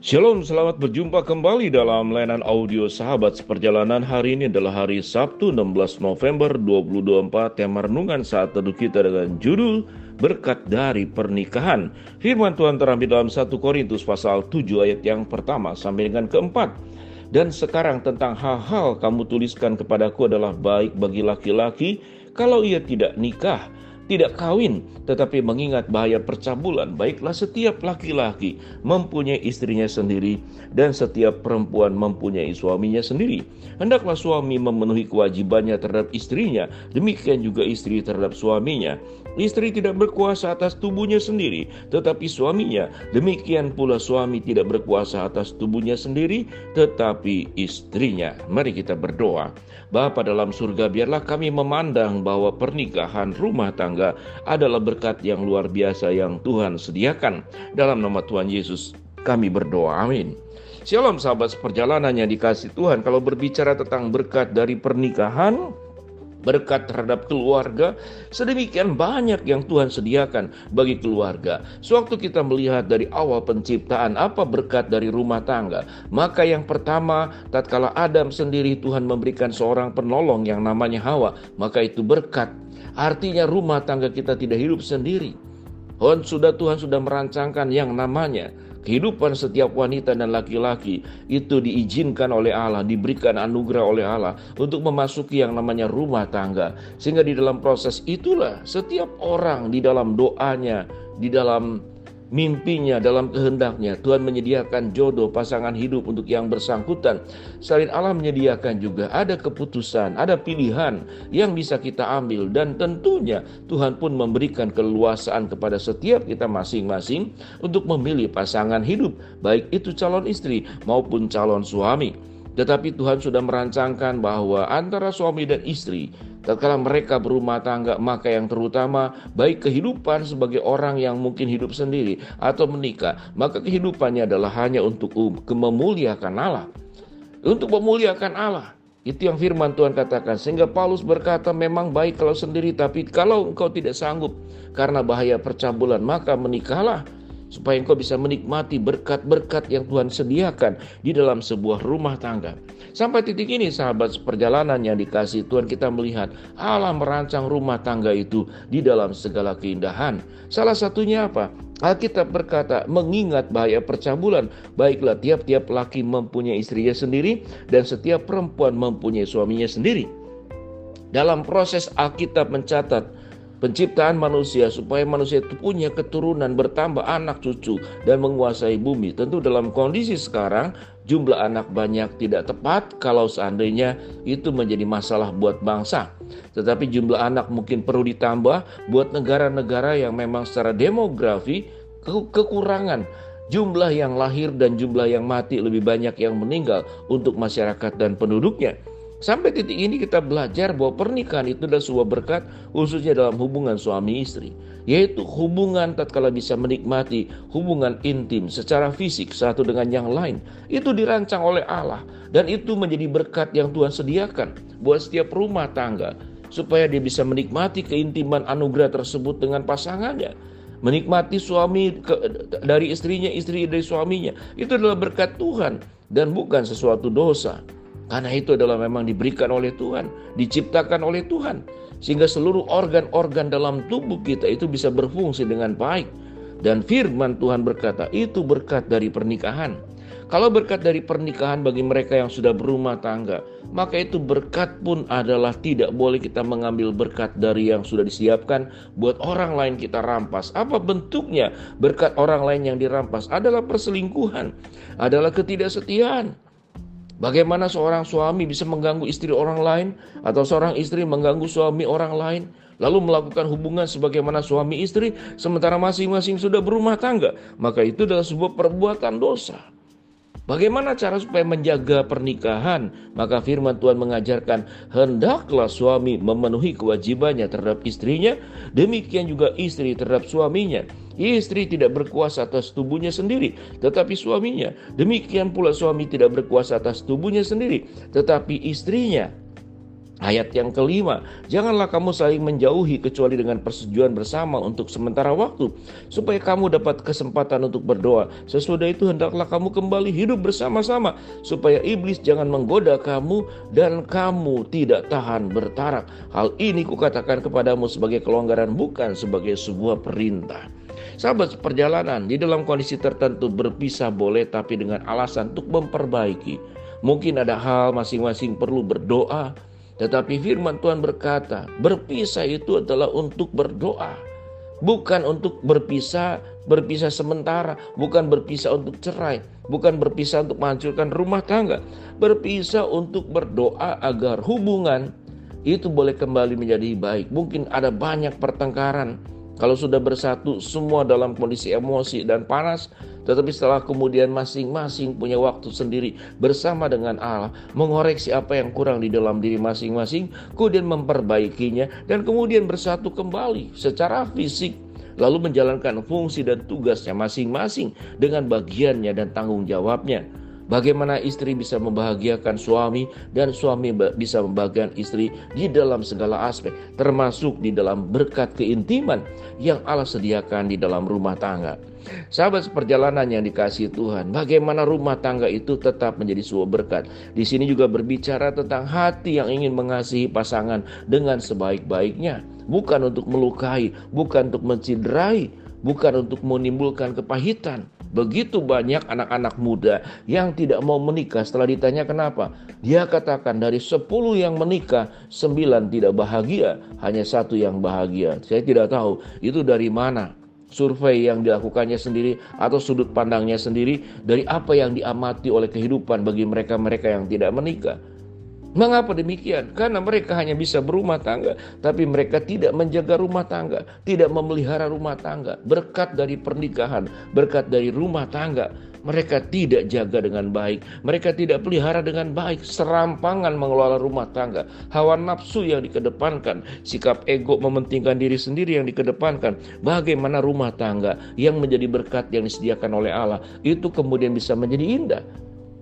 Shalom, selamat berjumpa kembali dalam layanan audio Sahabat Seperjalanan. Hari ini adalah hari Sabtu 16 November 2024. Tema renungan saat teduh kita dengan judul Berkat dari Pernikahan. Firman Tuhan terambil dalam 1 Korintus pasal 7 ayat yang pertama sampai dengan keempat. Dan sekarang tentang hal-hal kamu tuliskan kepadaku adalah baik bagi laki-laki kalau ia tidak nikah, tidak kawin, tetapi mengingat bahaya percabulan. Baiklah setiap laki-laki mempunyai istrinya sendiri, dan setiap perempuan mempunyai suaminya sendiri. Hendaklah suami memenuhi kewajibannya terhadap istrinya, demikian juga istri terhadap suaminya. Istri tidak berkuasa atas tubuhnya sendiri, tetapi suaminya. Demikian pula suami tidak berkuasa atas tubuhnya sendiri, tetapi istrinya. Mari kita berdoa. Bapa dalam surga, biarlah kami memandang bahwa pernikahan rumah tangga adalah berkat yang luar biasa yang Tuhan sediakan. Dalam nama Tuhan Yesus kami berdoa, amin. Shalom sahabat seperjalanan yang dikasihi Tuhan. Kalau berbicara tentang berkat dari pernikahan, berkat terhadap keluarga, sedemikian banyak yang Tuhan sediakan bagi keluarga. Sewaktu kita melihat dari awal penciptaan, apa berkat dari rumah tangga? Maka yang pertama, tatkala Adam sendiri Tuhan memberikan seorang penolong yang namanya Hawa, maka itu berkat. Artinya rumah tangga kita tidak hidup sendiri. Tuhan sudah merancangkan yang namanya kehidupan setiap wanita dan laki-laki itu diizinkan oleh Allah, diberikan anugerah oleh Allah untuk memasuki yang namanya rumah tangga. Sehingga di dalam proses itulah setiap orang di dalam doanya, di dalam mimpinya, dalam kehendaknya, Tuhan menyediakan jodoh pasangan hidup untuk yang bersangkutan. Selain Allah menyediakan juga ada keputusan, ada pilihan yang bisa kita ambil. Dan tentunya Tuhan pun memberikan keleluasaan kepada setiap kita masing-masing untuk memilih pasangan hidup, baik itu calon istri maupun calon suami. Tetapi Tuhan sudah merancangkan bahwa antara suami dan istri, tatkala mereka berumah tangga, maka yang terutama baik kehidupan sebagai orang yang mungkin hidup sendiri atau menikah, maka kehidupannya adalah hanya untuk memuliakan Allah. Untuk memuliakan Allah. Itu yang firman Tuhan katakan. Sehingga Paulus berkata, memang baik kalau sendiri, tapi kalau engkau tidak sanggup karena bahaya percabulan, maka menikahlah, supaya engkau bisa menikmati berkat-berkat yang Tuhan sediakan di dalam sebuah rumah tangga. Sampai titik ini sahabat seperjalanan yang dikasihi Tuhan, kita melihat Allah merancang rumah tangga itu di dalam segala keindahan. Salah satunya apa? Alkitab berkata, mengingat bahaya percabulan, baiklah tiap-tiap laki mempunyai istrinya sendiri, dan setiap perempuan mempunyai suaminya sendiri. Dalam proses Alkitab mencatat penciptaan manusia supaya manusia itu punya keturunan, bertambah anak cucu dan menguasai bumi. Tentu dalam kondisi sekarang jumlah anak banyak tidak tepat kalau seandainya itu menjadi masalah buat bangsa. Tetapi jumlah anak mungkin perlu ditambah buat negara-negara yang memang secara demografi kekurangan jumlah yang lahir dan jumlah yang mati, lebih banyak yang meninggal untuk masyarakat dan penduduknya. Sampai titik ini kita belajar bahwa pernikahan itu adalah sebuah berkat, khususnya dalam hubungan suami istri, yaitu hubungan tatkala bisa menikmati hubungan intim secara fisik satu dengan yang lain. Itu dirancang oleh Allah, dan itu menjadi berkat yang Tuhan sediakan buat setiap rumah tangga, supaya dia bisa menikmati keintiman anugerah tersebut dengan pasangannya. Menikmati suami dari istrinya, istri dari suaminya, itu adalah berkat Tuhan dan bukan sesuatu dosa. Karena itu adalah memang diberikan oleh Tuhan, diciptakan oleh Tuhan, sehingga seluruh organ-organ dalam tubuh kita itu bisa berfungsi dengan baik. Dan firman Tuhan berkata, itu berkat dari pernikahan. Kalau berkat dari pernikahan bagi mereka yang sudah berumah tangga, maka itu berkat pun adalah tidak boleh kita mengambil berkat dari yang sudah disiapkan buat orang lain kita rampas. Apa bentuknya berkat orang lain yang dirampas? Adalah perselingkuhan, adalah ketidaksetiaan. Bagaimana seorang suami bisa mengganggu istri orang lain, atau seorang istri mengganggu suami orang lain, lalu melakukan hubungan sebagaimana suami istri sementara masing-masing sudah berumah tangga? Maka itu adalah sebuah perbuatan dosa. Bagaimana cara supaya menjaga pernikahan? Maka firman Tuhan mengajarkan, hendaklah suami memenuhi kewajibannya terhadap istrinya, demikian juga istri terhadap suaminya. Istri tidak berkuasa atas tubuhnya sendiri, tetapi suaminya. Demikian pula suami tidak berkuasa atas tubuhnya sendiri, tetapi istrinya. Ayat yang kelima, janganlah kamu saling menjauhi kecuali dengan persetujuan bersama untuk sementara waktu, supaya kamu dapat kesempatan untuk berdoa. Sesudah itu hendaklah kamu kembali hidup bersama-sama, supaya iblis jangan menggoda kamu dan kamu tidak tahan bertarak. Hal ini kukatakan kepadamu sebagai kelonggaran, bukan sebagai sebuah perintah. Sahabat perjalanan, di dalam kondisi tertentu berpisah boleh, tapi dengan alasan untuk memperbaiki. Mungkin ada hal masing-masing perlu berdoa, tetapi firman Tuhan berkata, berpisah itu adalah untuk berdoa. Bukan untuk berpisah sementara. Bukan berpisah untuk cerai. Bukan berpisah untuk menghancurkan rumah tangga. Berpisah untuk berdoa agar hubungan itu boleh kembali menjadi baik. Mungkin ada banyak pertengkaran. Kalau sudah bersatu semua dalam kondisi emosi dan panas, tetapi setelah kemudian masing-masing punya waktu sendiri bersama dengan Allah, mengoreksi apa yang kurang di dalam diri masing-masing, kemudian memperbaikinya, dan kemudian bersatu kembali secara fisik, lalu menjalankan fungsi dan tugasnya masing-masing dengan bagiannya dan tanggung jawabnya. Bagaimana istri bisa membahagiakan suami dan suami bisa membahagiakan istri di dalam segala aspek, termasuk di dalam berkat keintiman yang Allah sediakan di dalam rumah tangga. Sahabat seperjalanan yang dikasihi Tuhan, bagaimana rumah tangga itu tetap menjadi sebuah berkat. Di sini juga berbicara tentang hati yang ingin mengasihi pasangan dengan sebaik-baiknya, bukan untuk melukai, bukan untuk menciderai, bukan untuk menimbulkan kepahitan. Begitu banyak anak-anak muda yang tidak mau menikah. Setelah ditanya kenapa, dia katakan dari 10 yang menikah 9 tidak bahagia, hanya 1 yang bahagia. Saya tidak tahu itu dari mana, survei yang dilakukannya sendiri atau sudut pandangnya sendiri dari apa yang diamati oleh kehidupan bagi mereka-mereka yang tidak menikah. Mengapa demikian? Karena mereka hanya bisa berumah tangga, tapi mereka tidak menjaga rumah tangga, tidak memelihara rumah tangga. Berkat dari pernikahan, berkat dari rumah tangga, mereka tidak jaga dengan baik, mereka tidak pelihara dengan baik. Serampangan mengelola rumah tangga, hawa nafsu yang dikedepankan, sikap ego mementingkan diri sendiri yang dikedepankan. Bagaimana rumah tangga yang menjadi berkat yang disediakan oleh Allah itu kemudian bisa menjadi indah,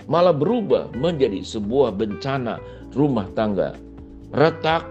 malah berubah menjadi sebuah bencana. Rumah tangga retak,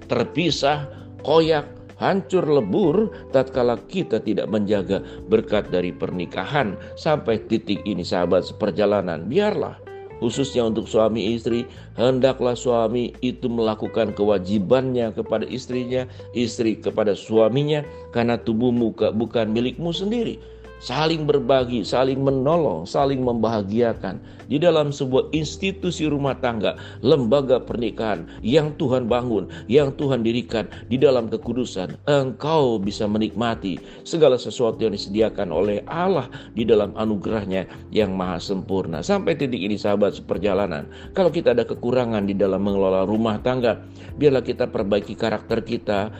terpisah, koyak, hancur lebur tatkala kita tidak menjaga berkat dari pernikahan. Sampai titik ini sahabat seperjalanan, biarlah khususnya untuk suami istri, hendaklah suami itu melakukan kewajibannya kepada istrinya, istri kepada suaminya, karena tubuhmu bukan milikmu sendiri. Saling berbagi, saling menolong, saling membahagiakan di dalam sebuah institusi rumah tangga, lembaga pernikahan yang Tuhan bangun, yang Tuhan dirikan di dalam kekudusan. Engkau bisa menikmati segala sesuatu yang disediakan oleh Allah di dalam anugerahnya yang maha sempurna. Sampai titik ini sahabat seperjalanan, kalau kita ada kekurangan di dalam mengelola rumah tangga, biarlah kita perbaiki karakter kita.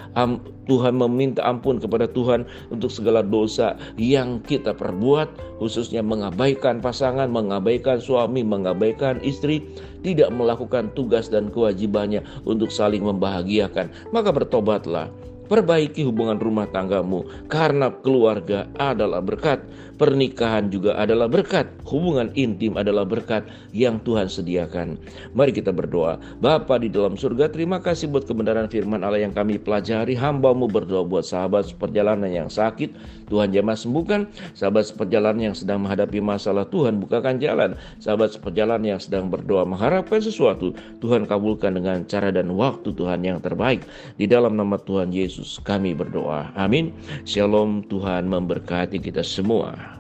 Tuhan meminta ampun kepada Tuhan untuk segala dosa yang kita perbuat, khususnya mengabaikan pasangan, mengabaikan suami, mengabaikan istri, tidak melakukan tugas dan kewajibannya untuk saling membahagiakan. Maka bertobatlah, perbaiki hubungan rumah tanggamu, karena keluarga adalah berkat, pernikahan juga adalah berkat, hubungan intim adalah berkat yang Tuhan sediakan. Mari kita berdoa. Bapa di dalam surga, terima kasih buat kebenaran firman Allah yang kami pelajari. Hamba-Mu berdoa buat sahabat seperjalanan yang sakit, Tuhan jamah sembuhkan. Sahabat seperjalanan yang sedang menghadapi masalah, Tuhan bukakan jalan. Sahabat seperjalanan yang sedang berdoa mengharapkan sesuatu, Tuhan kabulkan dengan cara dan waktu Tuhan yang terbaik. Di dalam nama Tuhan Yesus kami berdoa. Amin. Shalom, Tuhan memberkati kita semua.